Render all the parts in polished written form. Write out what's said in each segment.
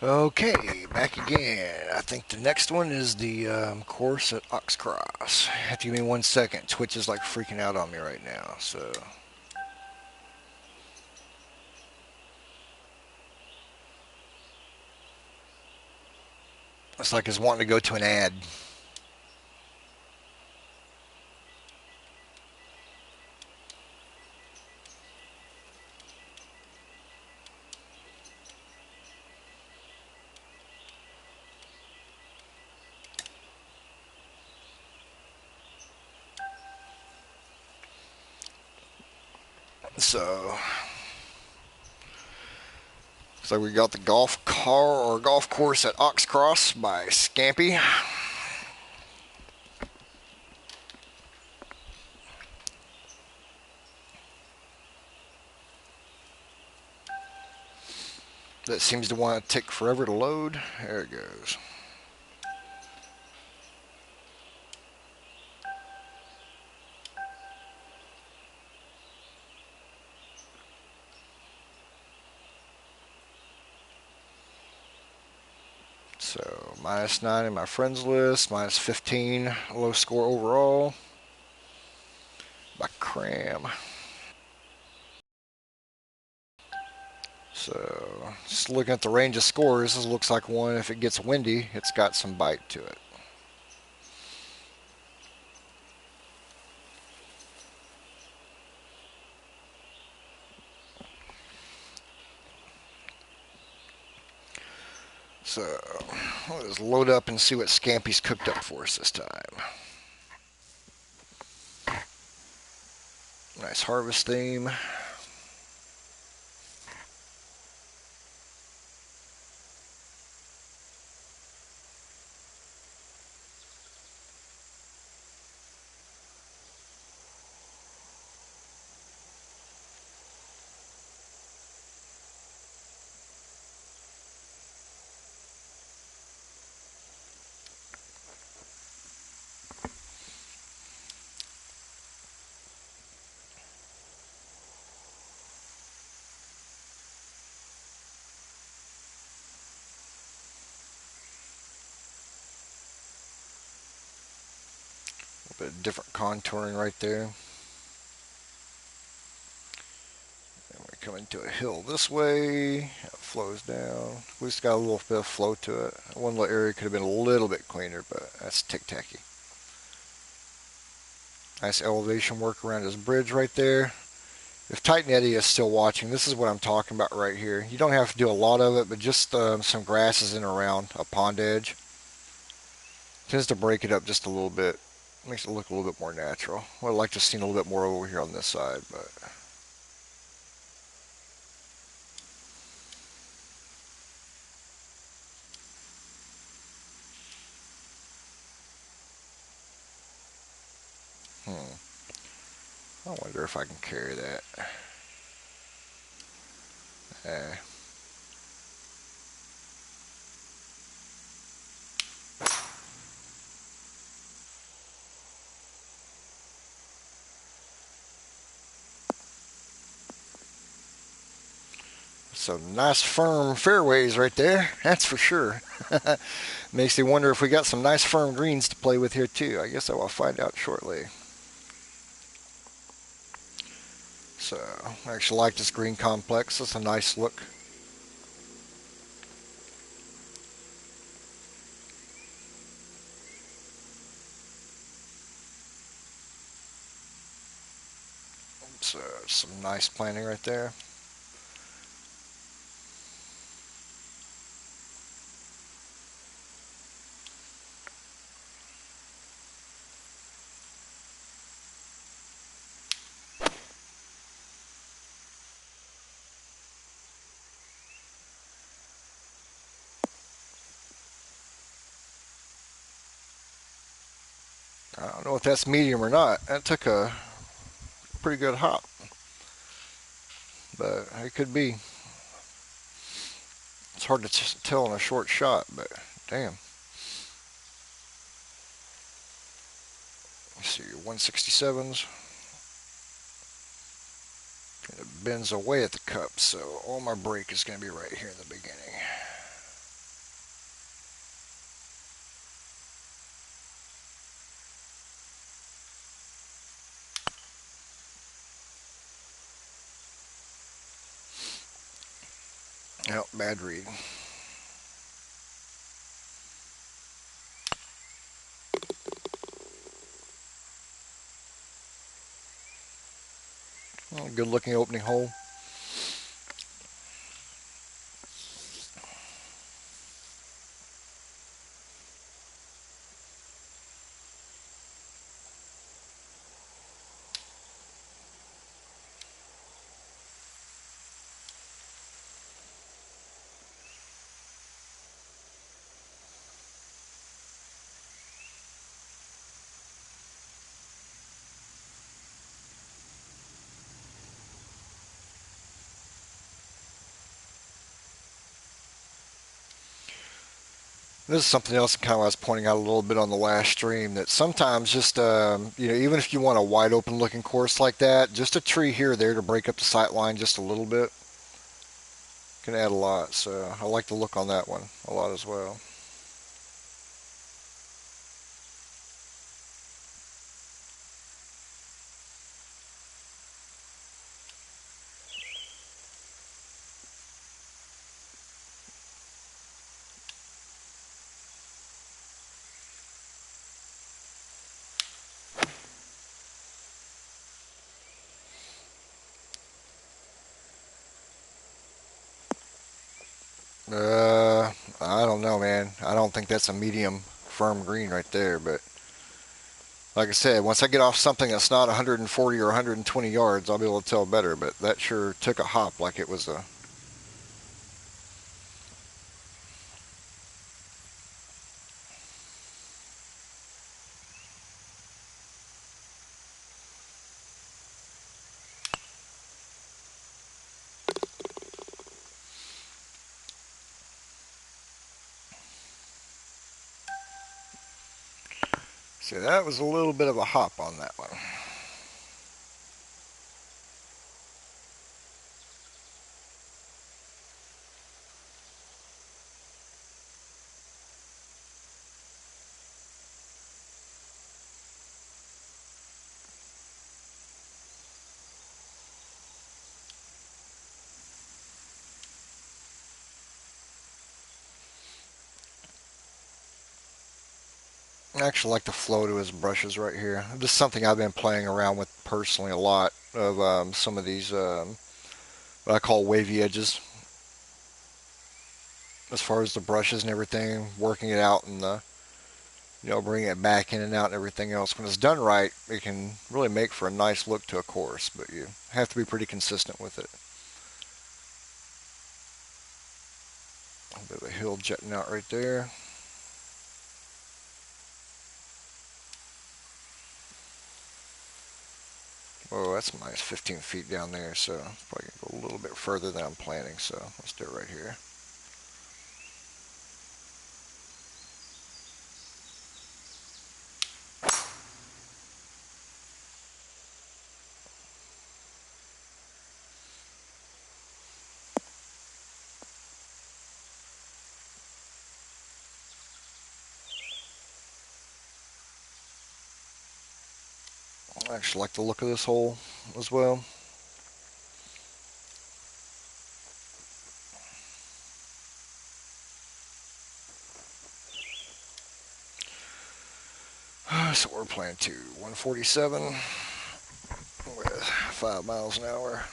Okay, back again. I think the next one is the course at Oxcross. Have to give me 1 second. Twitch is like freaking out on me right now. So it's like it's wanting to go to an ad. So it's like we got the golf car or golf course at Oxcross by Scampy. That seems to want to take forever to load. There it goes. So -9 in my friends list, -15 low score overall by Cram. So just looking at the range of scores, this looks like one. If it gets windy, it's got some bite to it. So let's load up and see what Scampy's cooked up for us this time. Nice harvest theme. A bit of different contouring right there. And we come into a hill this way. It flows down. We just got a little bit of flow to it. One little area could have been a little bit cleaner, but that's tick-tacky. Nice elevation work around this bridge right there. If Titan Eddie is still watching, this is what I'm talking about right here. You don't have to do a lot of it, but just some grasses in and around a pond edge tends to break it up just a little bit. Makes it look a little bit more natural. I'd like to see a little bit more over here on this side, but I wonder if I can carry that. Eh. So nice firm fairways right there. That's for sure. Makes me wonder if we got some nice firm greens to play with here too. I guess I will find out shortly. So I actually like this green complex. It's a nice look. So some nice planting right there. I don't know if that's medium or not. That took a pretty good hop, but it could be. It's hard to tell in a short shot, but damn. Let's see, 167s. And it bends away at the cup, so all my break is going to be right here in the beginning. Oh, bad read. Oh, good looking opening hole. This is something else kind of I was pointing out a little bit on the last stream that sometimes just even if you want a wide open looking course like that, just a tree here or there to break up the sight line just a little bit can add a lot. So I like the look on that one a lot as well. I don't know, man. I don't think that's a medium firm green right there, but like I said, once I get off something that's not 140 or 120 yards, I'll be able to tell better. But that sure took a hop like it was a. See, that was a little bit of a hop on that one. I actually like the flow to his brushes right here. This is something I've been playing around with personally a lot of some of these what I call wavy edges as far as the brushes and everything, working it out and the bringing it back in and out and everything else. When it's done right, it can really make for a nice look to a course, but you have to be pretty consistent with it. A bit of a hill jutting out right there. Oh, that's nice, 15 feet down there, so probably gonna go a little bit further than I'm planning, so let's do it right here. I actually like the look of this hole as well. So we're playing to 147 with 5 miles an hour.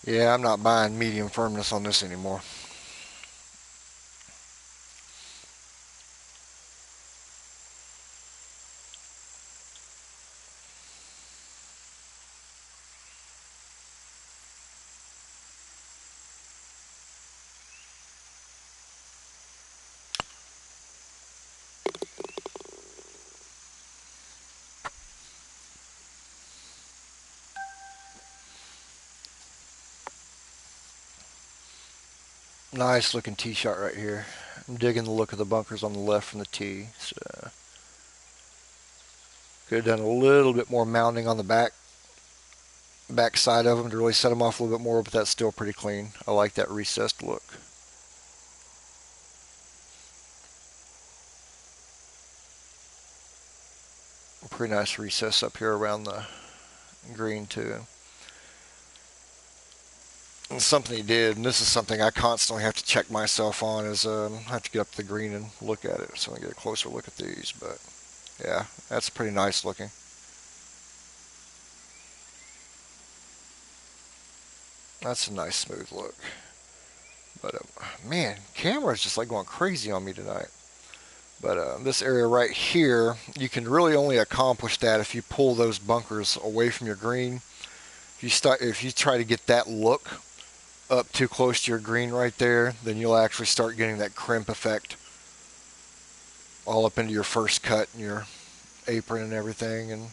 Yeah, I'm not buying medium firmness on this anymore. Nice looking tee shot right here. I'm digging the look of the bunkers on the left from the tee. So could have done a little bit more mounding on the back. back side of them to really set them off a little bit more, but that's still pretty clean. I like that recessed look. Pretty nice recess up here around the green too. And something he did, and this is something I constantly have to check myself on, is I have to get up to the green and look at it, so I get a closer look at these. But yeah, that's pretty nice looking. That's a nice smooth look. But man, camera's just like going crazy on me tonight. But this area right here, you can really only accomplish that if you pull those bunkers away from your green. If you try to get that look up too close to your green right there, then you'll actually start getting that crimp effect all up into your first cut and your apron and everything. And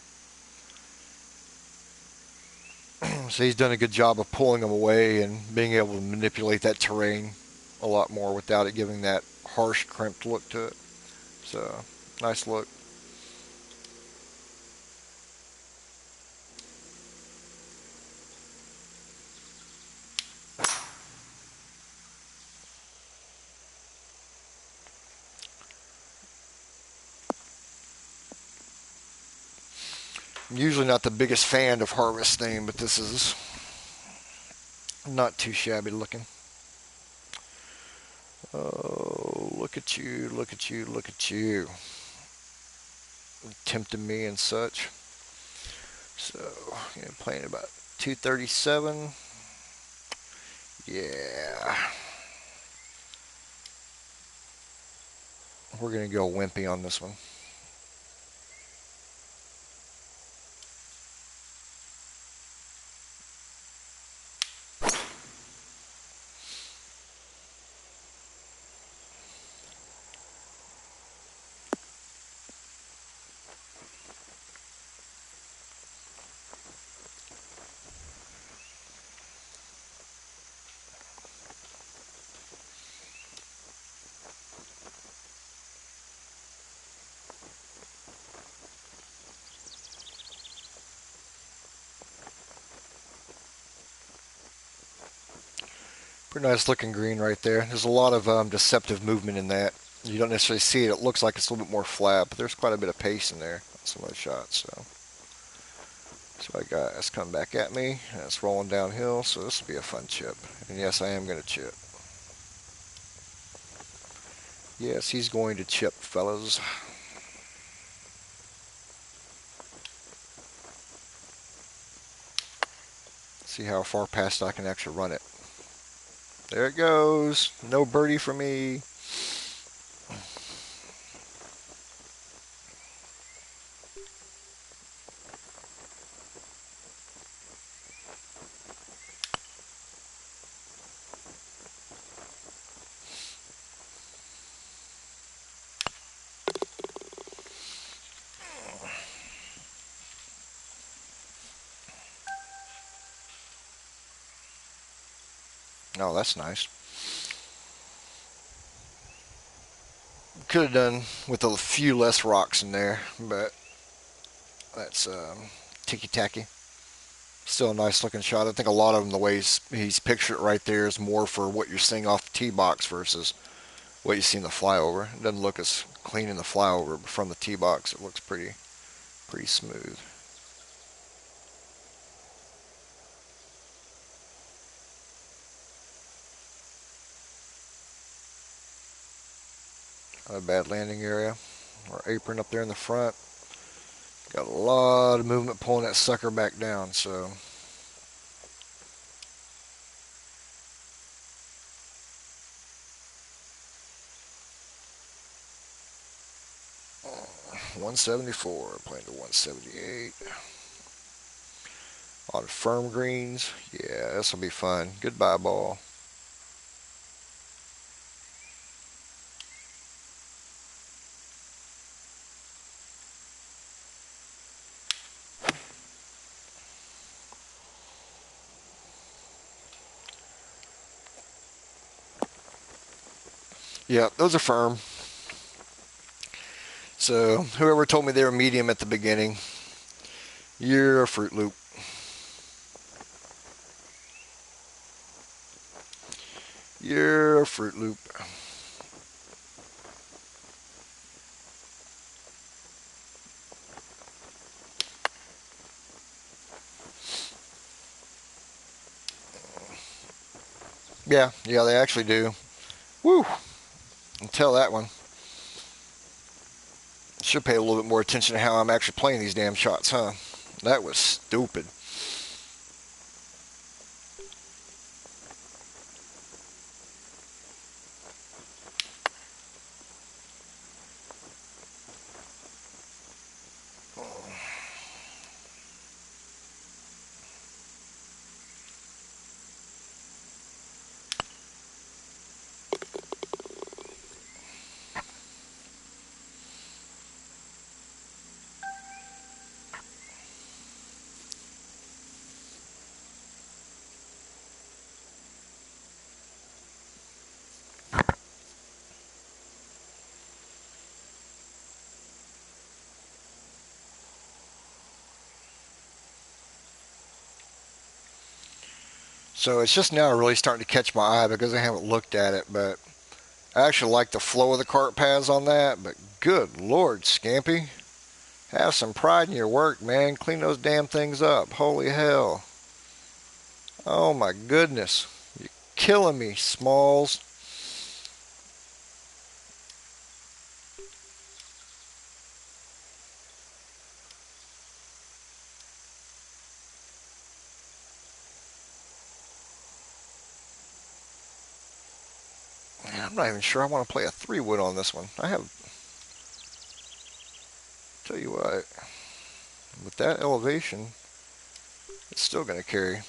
so he's done a good job of pulling them away and being able to manipulate that terrain a lot more without it giving that harsh crimped look to it. So nice look. I'm usually not the biggest fan of harvesting, but this is not too shabby looking. Oh, look at you, look at you, look at you. Tempting me and such. So, playing about 237. Yeah. We're going to go wimpy on this one. Pretty nice looking green right there. There's a lot of deceptive movement in that. You don't necessarily see it. It looks like it's a little bit more flat, but there's quite a bit of pace in there on some of the shots. So I got it's coming back at me. And it's rolling downhill, so this will be a fun chip. And yes, I am going to chip. Yes, he's going to chip, fellas. See how far past I can actually run it. There it goes. No birdie for me. Oh, that's nice. Could have done with a few less rocks in there, but that's ticky-tacky. Still a nice looking shot. I think a lot of them, the way he's pictured it right there, is more for what you're seeing off the tee box versus what you see in the flyover. It doesn't look as clean in the flyover, but from the tee box, it looks pretty smooth. Not a bad landing area. Our apron up there in the front. Got a lot of movement pulling that sucker back down, so. Oh, 174, playing to 178. A lot of firm greens. Yeah, this will be fun. Goodbye, ball. Yeah, those are firm. So whoever told me they were medium at the beginning, you're a Fruit Loop. You're a Fruit Loop. Yeah, they actually do. Woo! Until that one. Should pay a little bit more attention to how I'm actually playing these damn shots, huh? That was stupid. So it's just now really starting to catch my eye because I haven't looked at it, but I actually like the flow of the cart paths on that, but good Lord, Scampy. Have some pride in your work, man. Clean those damn things up. Holy hell. Oh my goodness. You're killing me, Smalls. I'm not even sure I want to play a 3-wood on this one. Tell you what, with that elevation, it's still going to carry.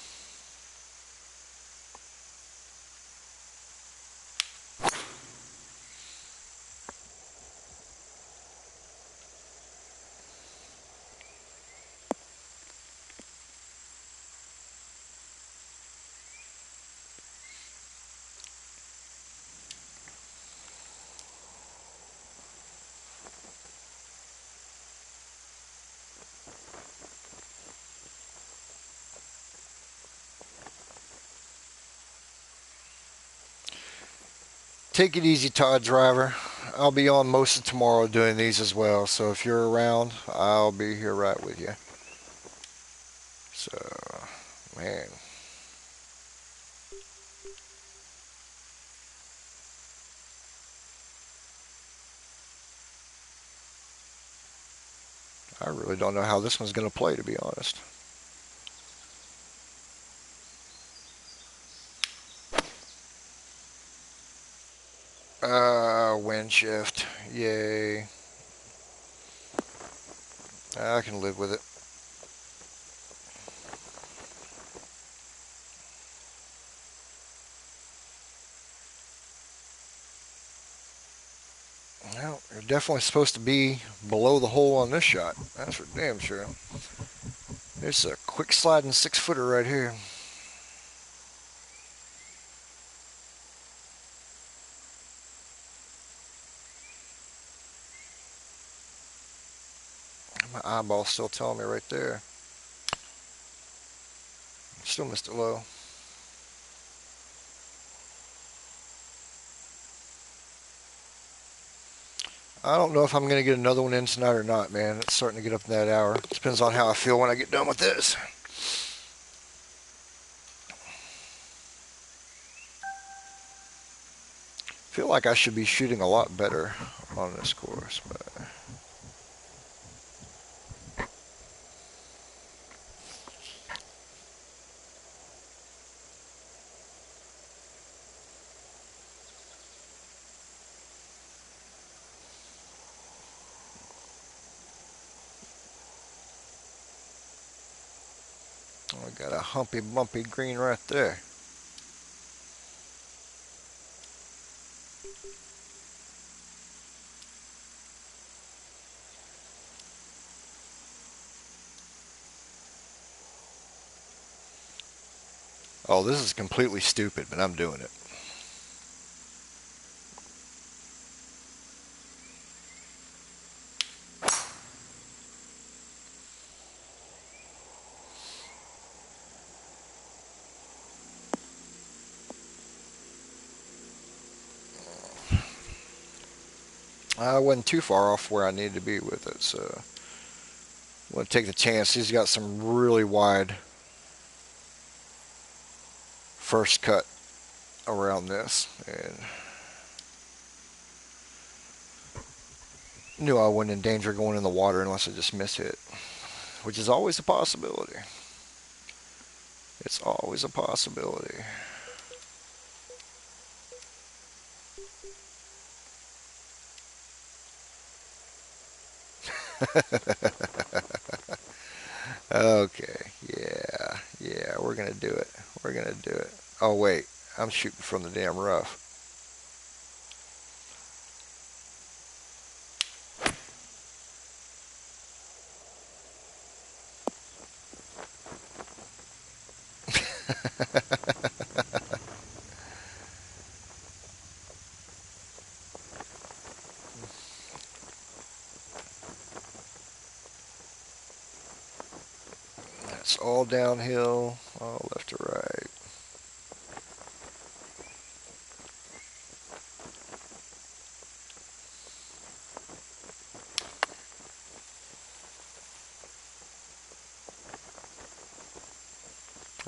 Take it easy, Todd Driver. I'll be on most of tomorrow doing these as well, so if you're around, I'll be here right with you. So, man. I really don't know how this one's going to play, to be honest. Wind shift. Yay. I can live with it. Well, you're definitely supposed to be below the hole on this shot. That's for damn sure. There's a quick sliding 6-footer right here. My eyeball's still telling me right there. Still missed it low. I don't know if I'm going to get another one in tonight or not, man. It's starting to get up in that hour. Depends on how I feel when I get done with this. I feel like I should be shooting a lot better on this course, but I got a humpy bumpy green right there. Oh, this is completely stupid, but I'm doing it. I wasn't too far off where I needed to be with it, so I want to take the chance. He's got some really wide first cut around this, and knew I wasn't in danger going in the water unless I just miss hit, which is always a possibility. It's always a possibility. Okay, yeah, we're gonna do it. We're gonna do it. Oh wait, I'm shooting from the damn rough. That's all downhill, all left to right.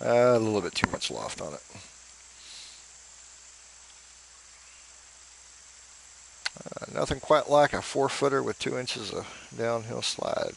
A little bit too much loft on it. Nothing quite like a 4-footer with 2 inches of downhill slide.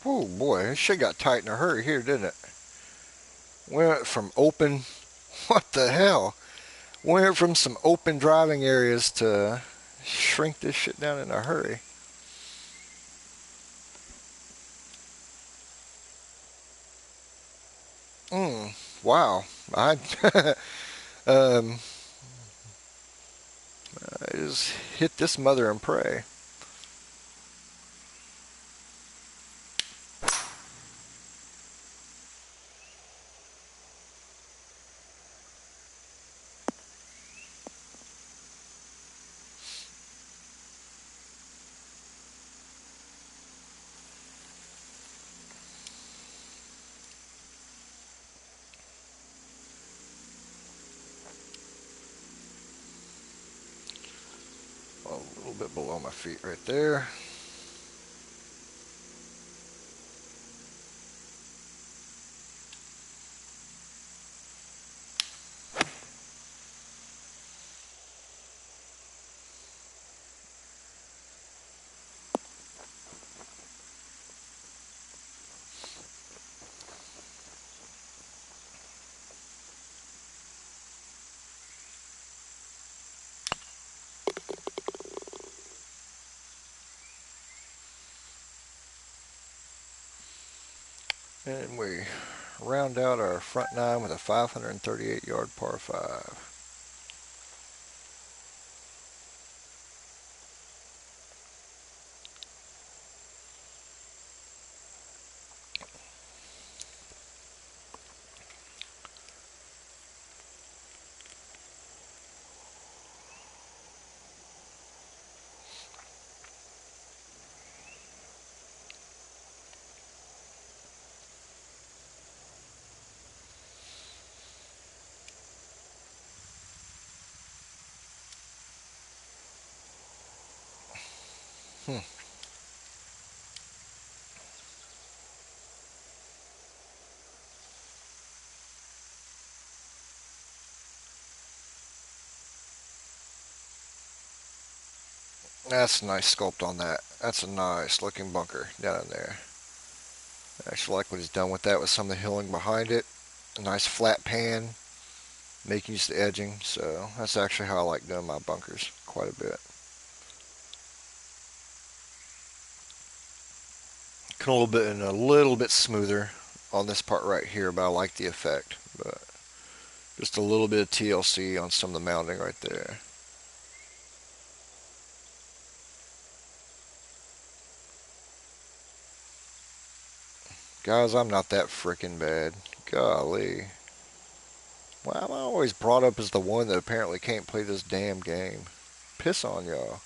Oh boy, this shit got tight in a hurry here, didn't it? Went from open, what the hell? Went from some open driving areas to shrink this shit down in a hurry. Wow. Um, I just hit this mother and pray. A little bit below my feet right there. And we round out our front nine with a 538 yard par 5. Hmm. That's a nice sculpt on that. That's a nice looking bunker down in there. I actually like what he's done with that with some of the hilling behind it. A nice flat pan, making use of the edging. So that's actually how I like doing my bunkers quite a bit. looking a little bit and a little bit smoother on this part right here, but I like the effect. But just a little bit of TLC on some of the mounting right there. Guys, I'm not that freaking bad. Golly. Why am I always brought up as the one that apparently can't play this damn game? Piss on y'all.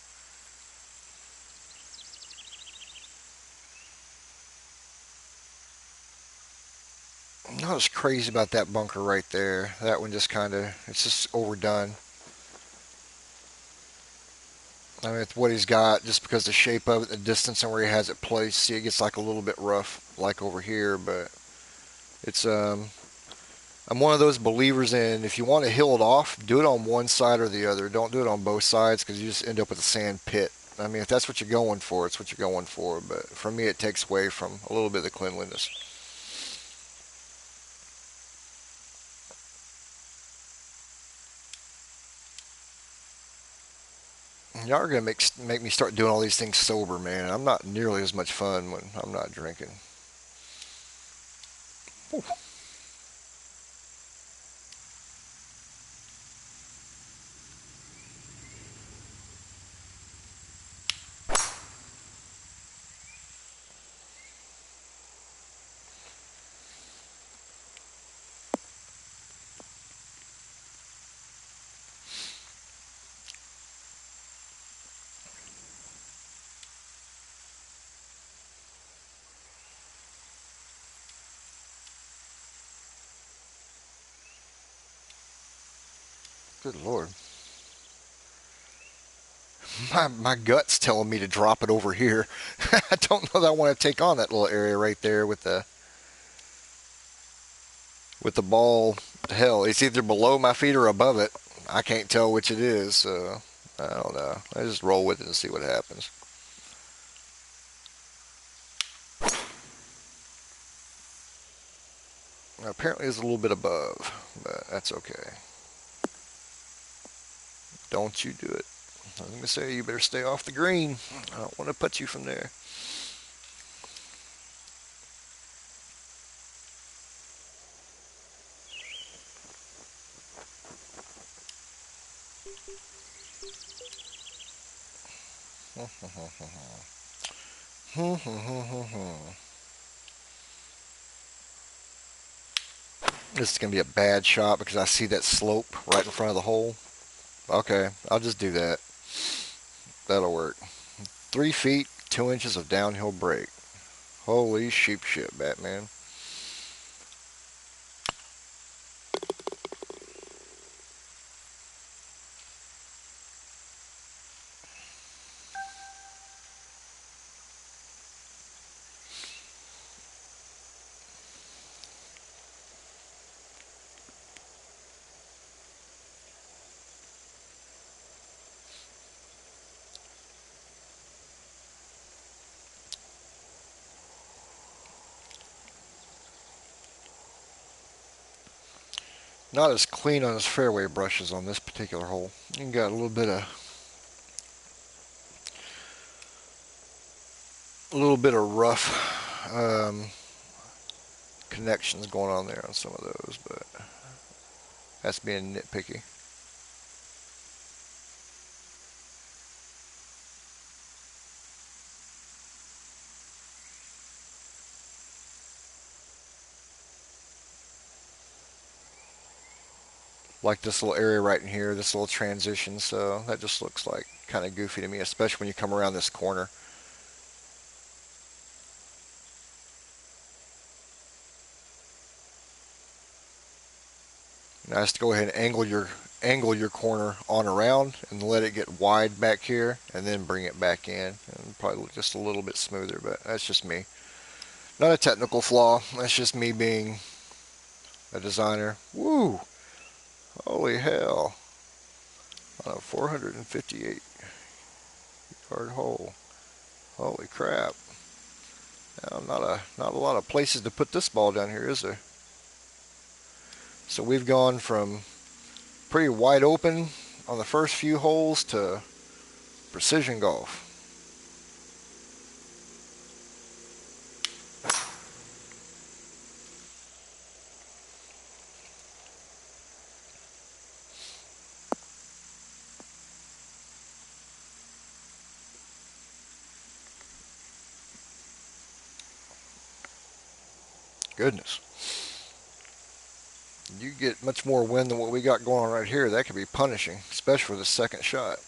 I'm not as crazy about that bunker right there. That one just kind of, it's just overdone. I mean, it's what he's got just because the shape of it, the distance and where he has it placed. See, it gets like a little bit rough, like over here, but it's, I'm one of those believers in if you want to hill it off, do it on one side or the other. Don't do it on both sides because you just end up with a sand pit. I mean, if that's what you're going for, it's what you're going for. But for me, it takes away from a little bit of the cleanliness. Y'all are gonna make me start doing all these things sober, man. I'm not nearly as much fun when I'm not drinking. Ooh. Good Lord. My gut's telling me to drop it over here. I don't know that I want to take on that little area right there with the ball. Hell, it's either below my feet or above it. I can't tell which it is, so I don't know. I just roll with it and see what happens. Now, apparently it's a little bit above, but that's okay. Don't you do it. I was going to say, you better stay off the green. I don't want to put you from there. This is going to be a bad shot because I see that slope right in front of the hole. Okay, I'll just do that. That'll work. 3 feet, 2 inches of downhill break. Holy sheep shit, Batman. Not as clean on his fairway brushes on this particular hole. You got a little bit of rough connections going on there on some of those, but that's being nitpicky. Like this little area right in here, this little transition, so that just looks like kind of goofy to me, especially when you come around this corner. Nice to go ahead and angle your corner on around and let it get wide back here and then bring it back in and probably look just a little bit smoother, but that's just me. Not a technical flaw, that's just me being a designer. Woo! Holy hell. On a 458 yard hole. Holy crap. Now, not a lot of places to put this ball down here, is there? So we've gone from pretty wide open on the first few holes to precision golf. goodness. You get much more wind than what we got going on right here. That could be punishing, especially for the second shot.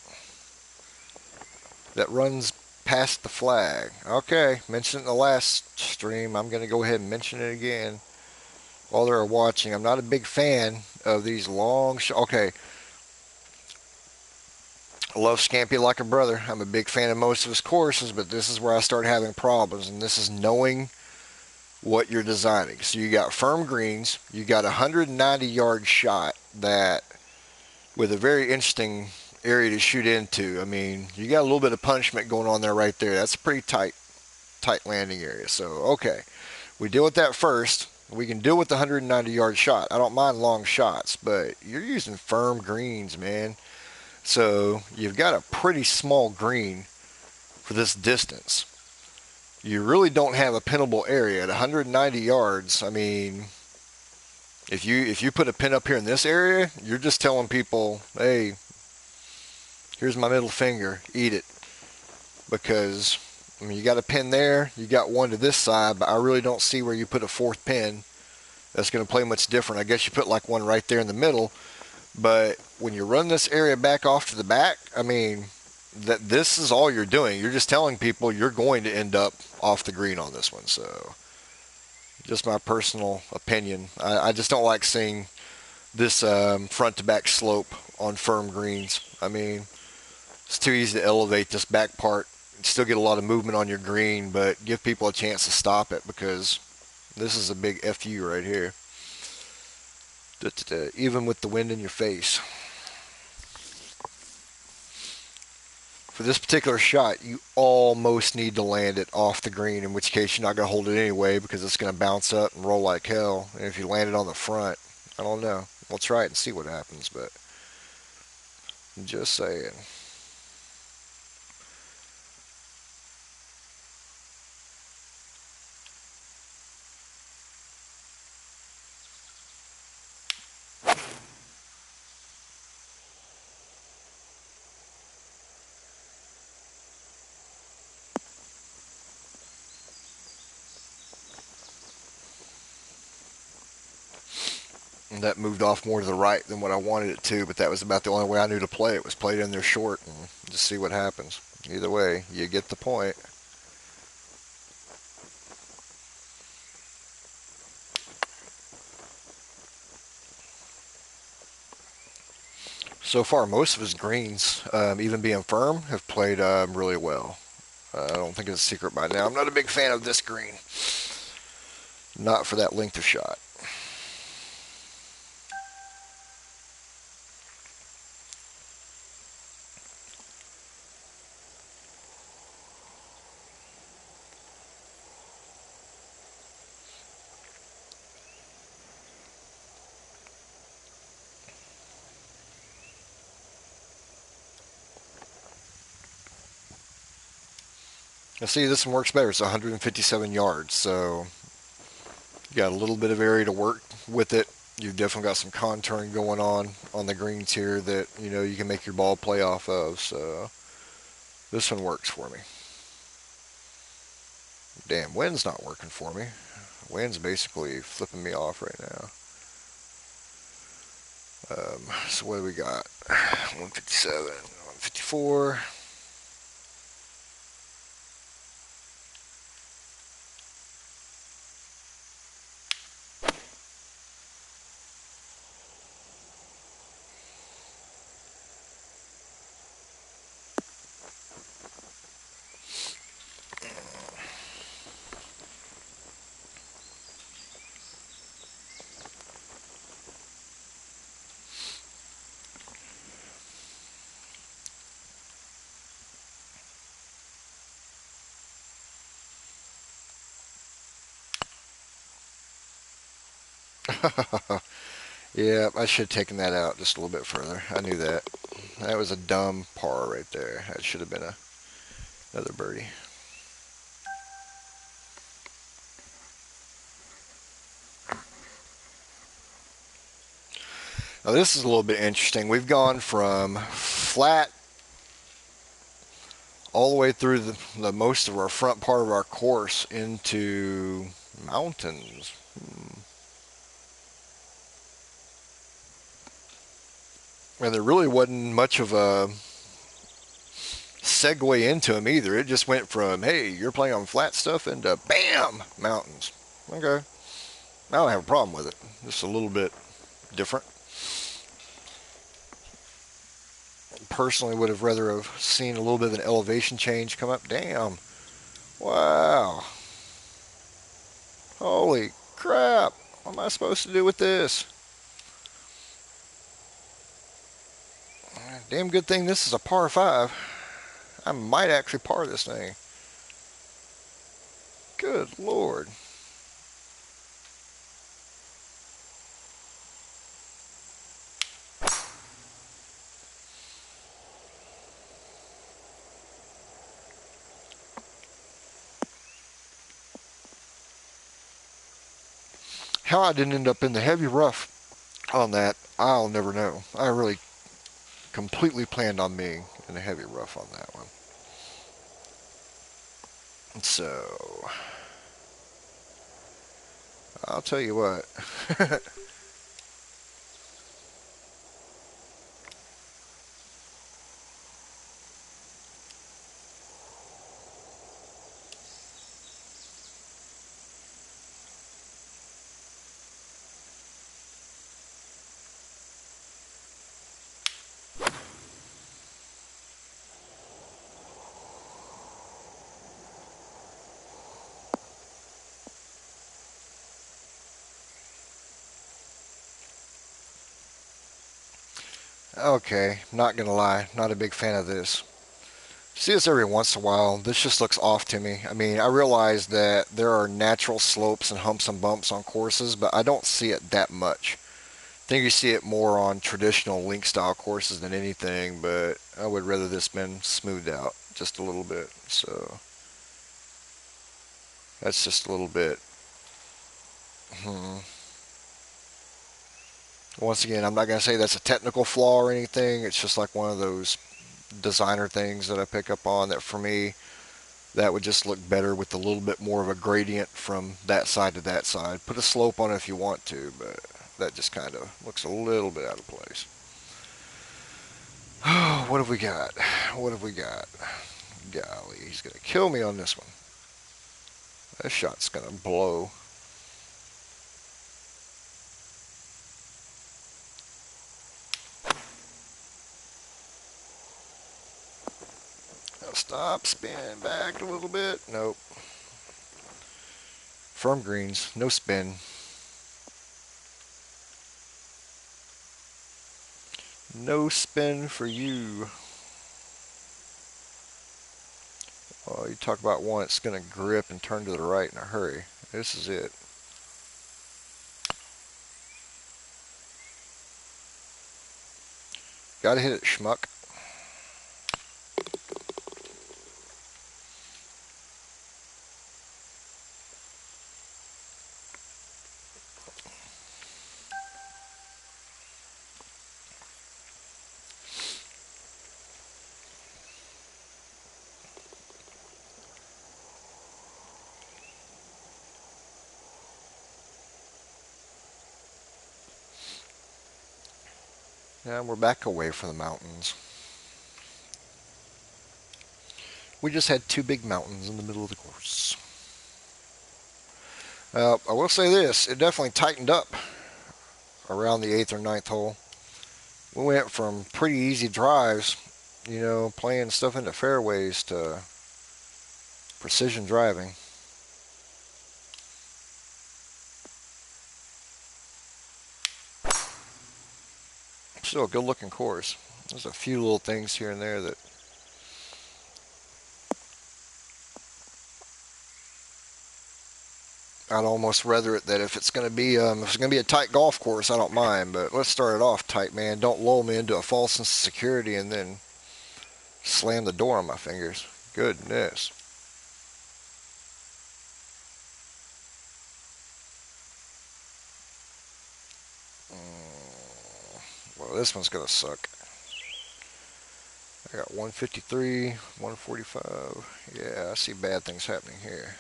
That runs past the flag. Okay, mentioned it in the last stream. I'm going to go ahead and mention it again while they're watching. I'm not a big fan of these long shots. Okay, I love Scampy like a brother. I'm a big fan of most of his courses, but this is where I start having problems, and this is knowing what you're designing. So you got firm greens, you got a 190-yard shot that with a very interesting area to shoot into. I mean, you got a little bit of punishment going on there right there. That's a pretty tight landing area. So, okay, we deal with that first. We can deal with the 190-yard shot. I don't mind long shots, but you're using firm greens, man. So you've got a pretty small green for this distance. You really don't have a pinnable area at 190 yards. I mean, if you put a pin up here in this area, you're just telling people, hey, here's my middle finger, eat it. Because, I mean, you got a pin there, you got one to this side, but I really don't see where you put a fourth pin that's going to play much different. I guess you put like one right there in the middle, but when you run this area back off to the back, I mean, that this is all you're doing. You're just telling people you're going to end up off the green on this one. So, just my personal opinion. I just don't like seeing this front to back slope on firm greens. I mean, it's too easy to elevate this back part and still get a lot of movement on your green, but give people a chance to stop it because this is a big FU right here. Even with the wind in your face. For this particular shot, you almost need to land it off the green, in which case you're not going to hold it anyway because it's going to bounce up and roll like hell. And if you land it on the front, I don't know. We'll try it and see what happens, but I'm just saying. And that moved off more to the right than what I wanted it to, but that was about the only way I knew to play it, was play it in there short and just see what happens. Either way, you get the point. So far, most of his greens, even being firm, have played really well. I don't think it's a secret by now. I'm not a big fan of this green. Not for that length of shot. Now see, this one works better. It's 157 yards, so you got a little bit of area to work with it. You've definitely got some contouring going on the greens here that, you know, you can make your ball play off of. So this one works for me. Damn, wind's not working for me. Wind's basically flipping me off right now. So what do we got? 157, 154. Yeah, I should have taken that out just a little bit further. I knew that. That was a dumb par right there. That should have been another birdie. Now this is a little bit interesting. We've gone from flat all the way through the most of our front part of our course into Mountains. And there really wasn't much of a segue into them either. It just went from, hey, you're playing on flat stuff into, bam, mountains. Okay. I don't have a problem with it. Just a little bit different. Personally, would have rather have seen a little bit of an elevation change come up. Damn. Wow. Holy crap. What am I supposed to do with this? Damn good thing this is a par 5. I might actually par this thing. Good lord. How I didn't end up in the heavy rough on that, I'll never know. I really completely planned on being in the heavy rough on that one. So, I'll tell you what. Okay, not gonna lie, not a big fan of this. See this every once in a while. This just looks off to me. I mean, I realize that there are natural slopes and humps and bumps on courses, but I don't see it that much. I think you see it more on traditional link style courses than anything, but I would rather this been smoothed out just a little bit. So that's just a little bit. Hmm. Once again, I'm not going to say that's a technical flaw or anything. It's just like one of those designer things that I pick up on that for me, that would just look better with a little bit more of a gradient from that side to that side. Put a slope on it if you want to, but that just kind of looks a little bit out of place. Oh, what have we got? What have we got? Golly, he's going to kill me on this one. That shot's going to blow. Now stop, spin back a little bit. Nope. Firm greens, no spin. No spin for you. Oh, you talk about one that's going to grip and turn to the right in a hurry. This is it. Gotta hit it, schmuck. And we're back away from the mountains. We just had two big mountains in the middle of the course. I will say this, it definitely tightened up around the 8th or ninth hole. We went from pretty easy drives, playing stuff into fairways to precision driving. Still a good looking course. There's a few little things here and there that I'd almost rather it that if it's going to be a tight golf course, I don't mind. But let's start it off tight, man. Don't lull me into a false sense of security and then slam the door on my fingers. Goodness. Well, this one's going to suck. I got 153, 145. Yeah, I see bad things happening here.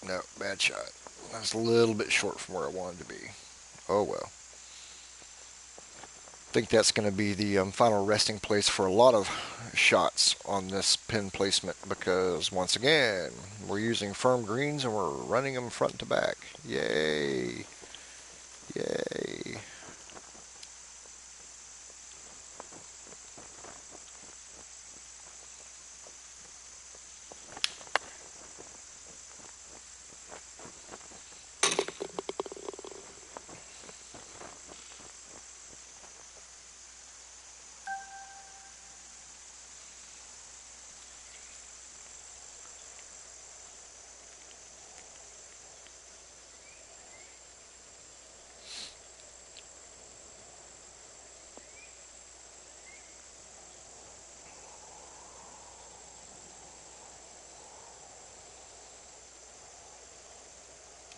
No, bad shot. That's a little bit short from where I wanted to be. Oh well. I think that's going to be the final resting place for a lot of shots on this pin placement because once again we're using firm greens and we're running them front to back. Yay! Yay!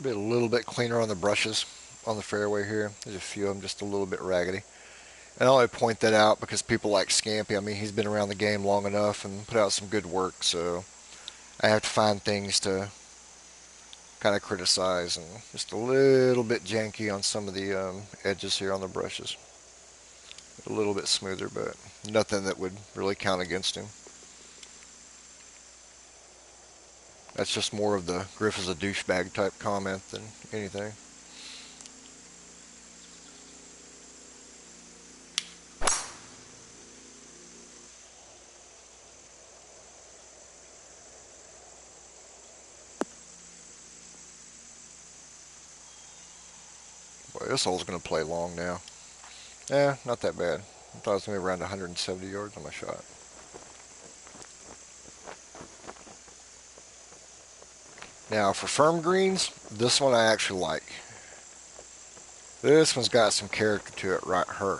Be a little bit cleaner on the brushes on the fairway here. There's a few of them just a little bit raggedy. And I only point that out because people like Scampy. I mean, he's been around the game long enough and put out some good work, so I have to find things to kind of criticize and just a little bit janky on some of the edges here on the brushes. A little bit smoother, but nothing that would really count against him. That's just more of the Griff is a douchebag type comment than anything. Boy, this hole's going to play long now. Yeah, not that bad. I thought it was going to be around 170 yards on my shot. Now, for firm greens, this one I actually like. This one's got some character to it, right her.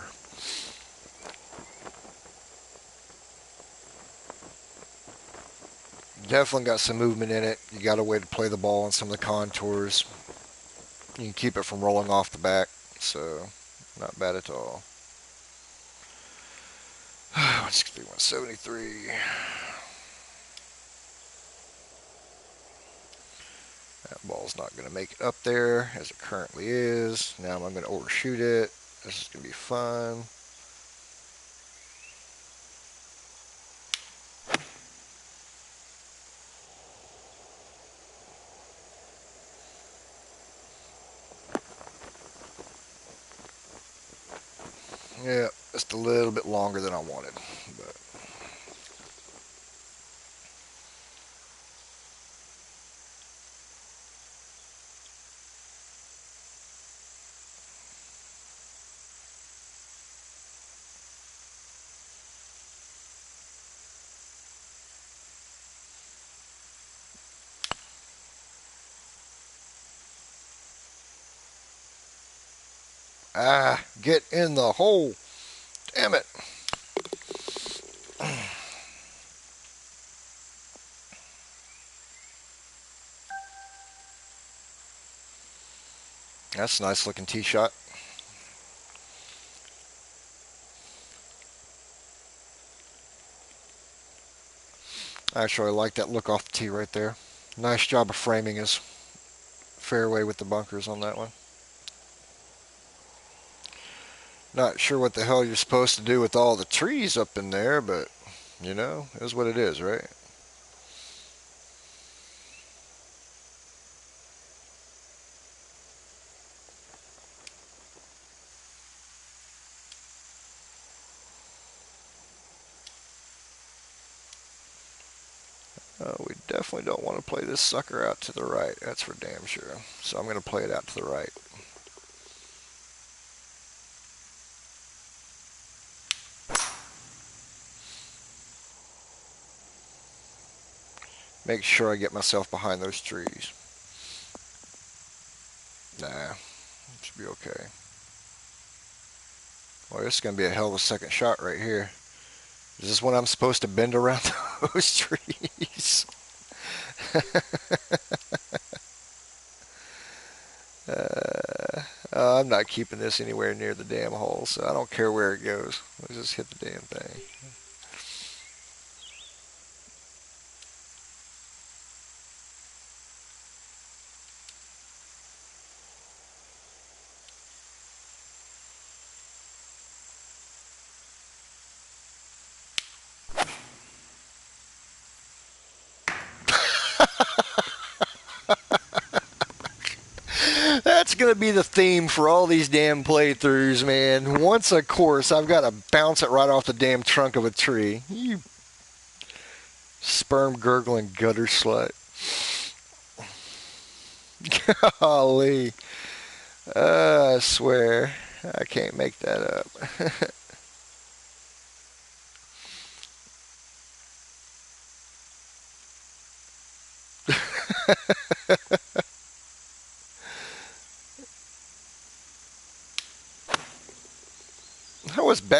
Definitely got some movement in it. You got a way to play the ball on some of the contours. You can keep it from rolling off the back, so not bad at all. Let's do 173. That ball's not going to make it up there as it currently is. Now I'm going to overshoot it. This is going to be fun. Yeah, just a little bit longer than I wanted, but get in the hole. Damn it. That's a nice looking tee shot. I actually like that look off the tee right there. Nice job of framing his fairway with the bunkers on that one. Not sure what the hell you're supposed to do with all the trees up in there, but you know, it is what it is, right? We definitely don't want to play this sucker out to the right. That's for damn sure. So I'm going to play it out to the right. Make sure I get myself behind those trees. Nah, should be okay. Well, this is going to be a hell of a second shot right here. Is this when I'm supposed to bend around those trees? I'm not keeping this anywhere near the damn hole, so I don't care where it goes. Let's just hit the damn thing. That's going to be the theme for all these damn playthroughs, man. Once a course, I've got to bounce it right off the damn trunk of a tree. You sperm gurgling gutter slut. Golly. I swear. I can't make that up.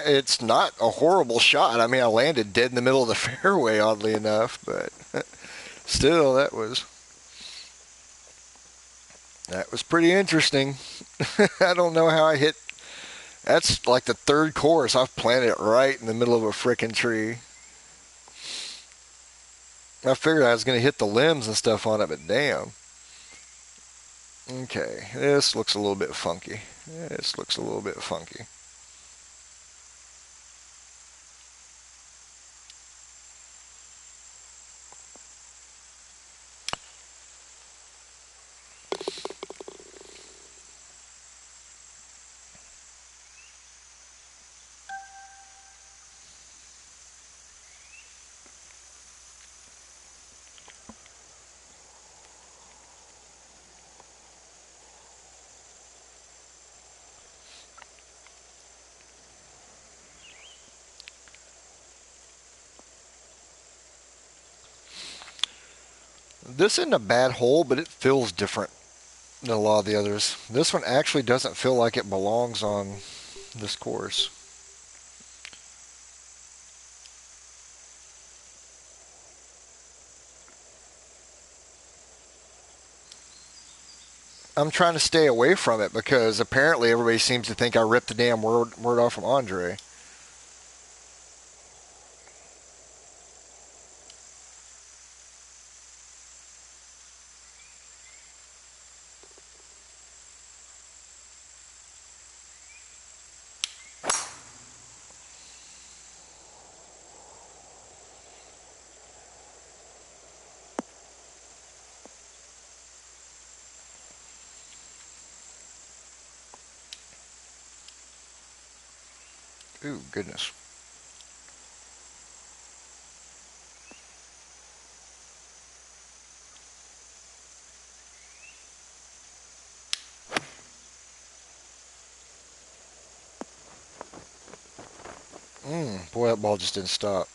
It's not a horrible shot. I mean, I landed dead in the middle of the fairway, oddly enough, but still, that was pretty interesting. I don't know how I hit. That's like the third course I've planted it right in the middle of a frickin' tree. I figured I was going to hit the limbs and stuff on it, but damn. Okay, this looks a little bit funky. This isn't a bad hole, but it feels different than a lot of the others. This one actually doesn't feel like it belongs on this course. I'm trying to stay away from it because apparently everybody seems to think I ripped the damn word off from Andre. Ooh, goodness. Boy, that ball just didn't stop.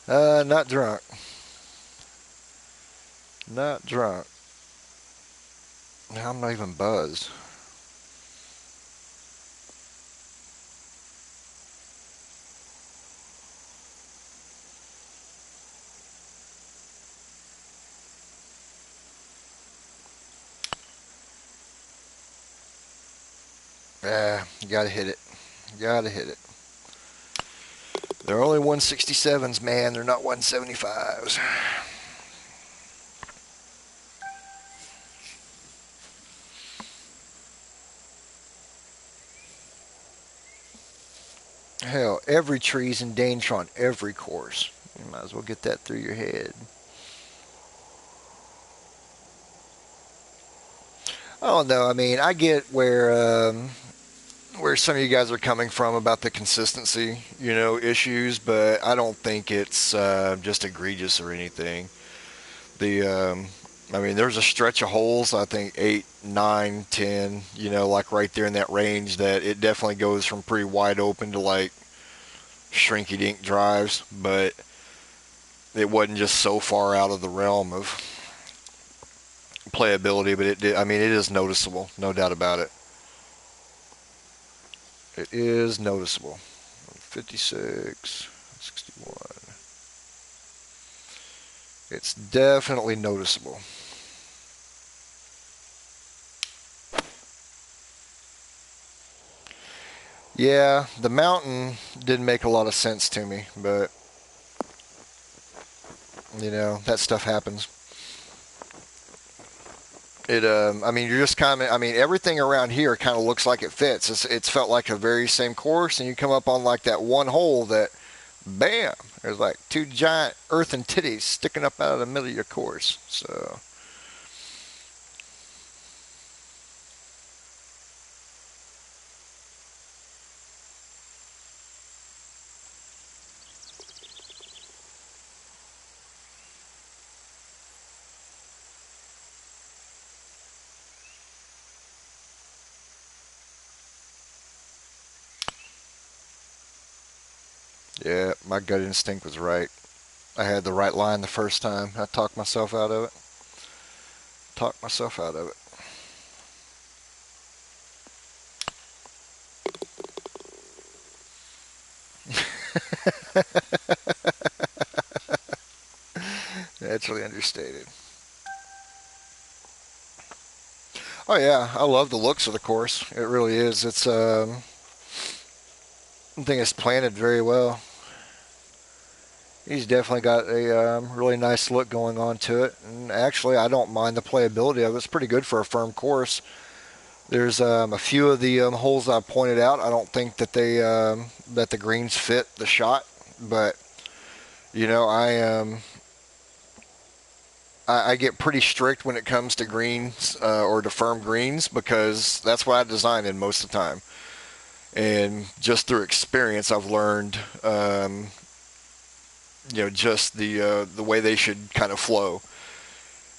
Not drunk. Not drunk. I'm not even buzzed. You gotta hit it. Gotta hit it. They're only 167s, man. They're not 175s. Hell, every tree's in danger on every course. You might as well get that through your head. I don't know. I mean, I get where some of you guys are coming from about the consistency, issues, but I don't think it's just egregious or anything. I mean, there's a stretch of holes, I think 8, 9, 10, like right there in that range that it definitely goes from pretty wide open to like shrinky-dink drives, but it wasn't just so far out of the realm of playability, but it is noticeable, no doubt about it. It is noticeable. 56, 61. It's definitely noticeable. Yeah, the mountain didn't make a lot of sense to me, but that stuff happens. You're just kind of, everything around here kind of looks like it fits. It's felt like a very same course, and you come up on like that one hole that, bam, There's like two giant earthen titties sticking up out of the middle of your course. So, yeah, my gut instinct was right. I had the right line the first time. I talked myself out of it. Talked myself out of it. Naturally understated. Oh yeah, I love the looks of the course. It really is. It's I think it's planted very well. He's definitely got a really nice look going on to it, and actually, I don't mind the playability of it. It's pretty good for a firm course. There's a few of the holes I pointed out. I don't think that that the greens fit the shot, but you know, I get pretty strict when it comes to greens or to firm greens because that's what I design in most of the time. And just through experience, I've learned, just the way they should kind of flow.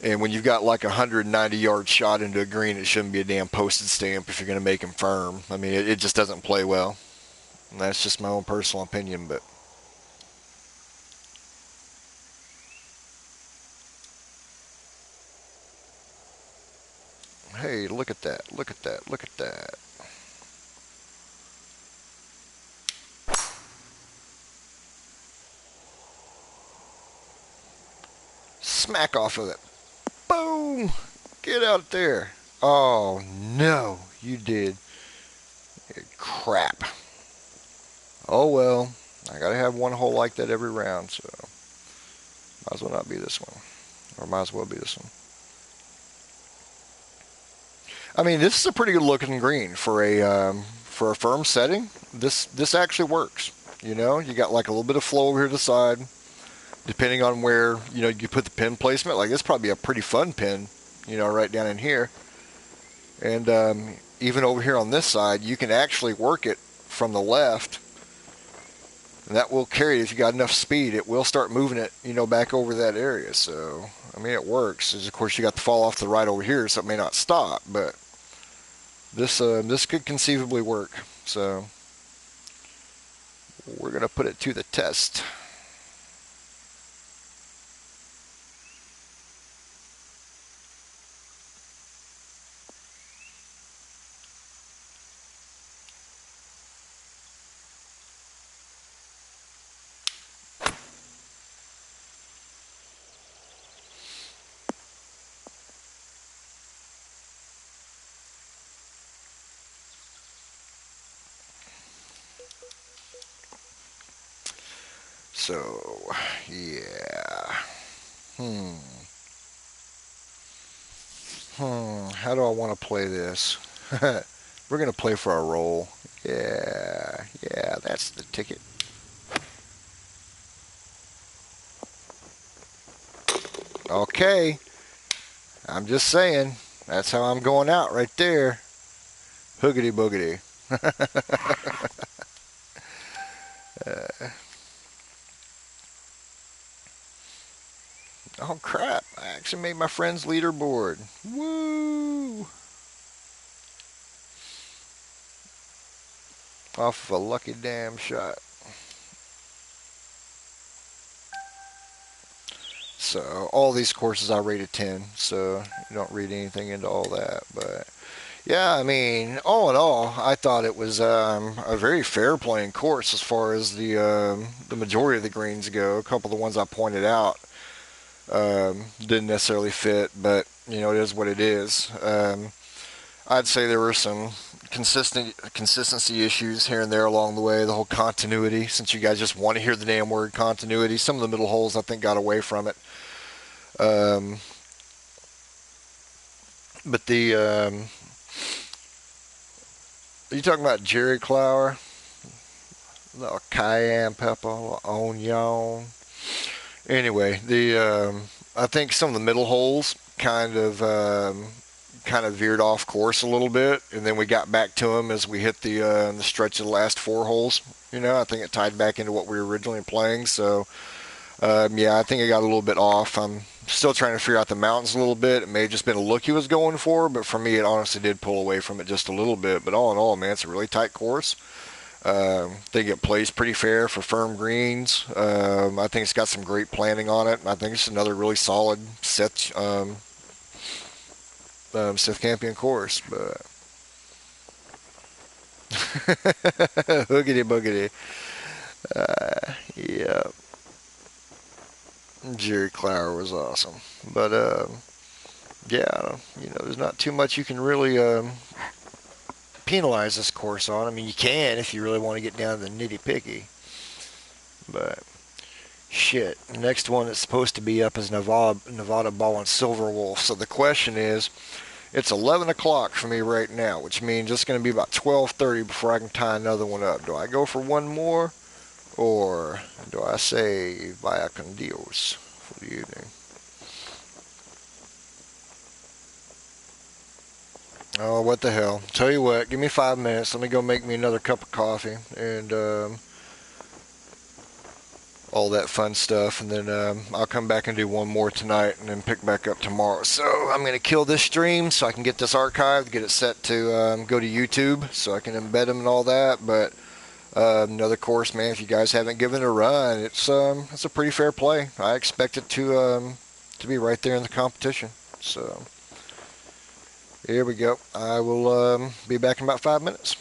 And when you've got like a 190-yard shot into a green, it shouldn't be a damn postage stamp if you're going to make them firm. I mean, it just doesn't play well. And that's just my own personal opinion, but hey, look at that! Look at that! Look at that! Smack off of it! Boom! Get out there! Oh no, you did. Crap. Oh well, I gotta have one hole like that every round, so might as well not be this one, or might as well be this one. I mean, this is a pretty good looking green for a firm setting. This actually works. You know, you got like a little bit of flow over here to the side, depending on where you put the pin placement. Like this probably a pretty fun pin, right down in here, and even over here on this side, you can actually work it from the left. And that will carry it if you got enough speed. It will start moving it, back over that area. So, I mean, it works. Of course, you got the fall off to the right over here, so it may not stop, but this could conceivably work. So, we're gonna put it to the test. So, yeah. Hmm. How do I want to play this? We're gonna play for a roll. Yeah. Yeah. That's the ticket. Okay. I'm just saying. That's how I'm going out right there. Hoogity boogity. Oh crap! I actually made my friend's leaderboard. Woo! Off of a lucky damn shot. So all these courses I rated 10. So you don't read anything into all that, but yeah, I mean, all in all, I thought it was a very fair playing course as far as the majority of the greens go. A couple of the ones I pointed out didn't necessarily fit, but it is what it is. I'd say there were some consistency issues here and there along the way. The whole continuity, since you guys just want to hear the damn word continuity, some of the middle holes I think got away from it. Um, but are you talking about Jerry Clower? little cayenne pepper, a little onion. Anyway, I think some of the middle holes kind of veered off course a little bit, and then we got back to them as we hit the stretch of the last four holes. I think it tied back into what we were originally playing. So yeah, I think I got a little bit off. I'm still trying to figure out the mountains a little bit. It may have just been a look he was going for, but for me, it honestly did pull away from it just a little bit. But all in all, man, it's a really tight course. I think it plays pretty fair for firm greens. I think it's got some great planning on it. I think it's another really solid Sith Campion course. But hoogity boogity. Yeah, Jerry Clower was awesome. But yeah, there's not too much you can really penalize this course on. I mean, you can if you really want to get down to the nitty picky. But shit, the next one that's supposed to be up is Nevada Ball and Silver Wolf. So the question is, it's 11 o'clock for me right now, which means it's going to be about 12:30 before I can tie another one up. Do I go for one more, or do I say vaya con Dios for the evening? Oh, what the hell. Tell you what, give me 5 minutes. Let me go make me another cup of coffee and all that fun stuff. And then I'll come back and do one more tonight and then pick back up tomorrow. So I'm going to kill this stream so I can get this archived, get it set to go to YouTube so I can embed them and all that. But another course, man, if you guys haven't given it a run, it's a pretty fair play. I expect it to be right there in the competition. So here we go. I will be back in about 5 minutes.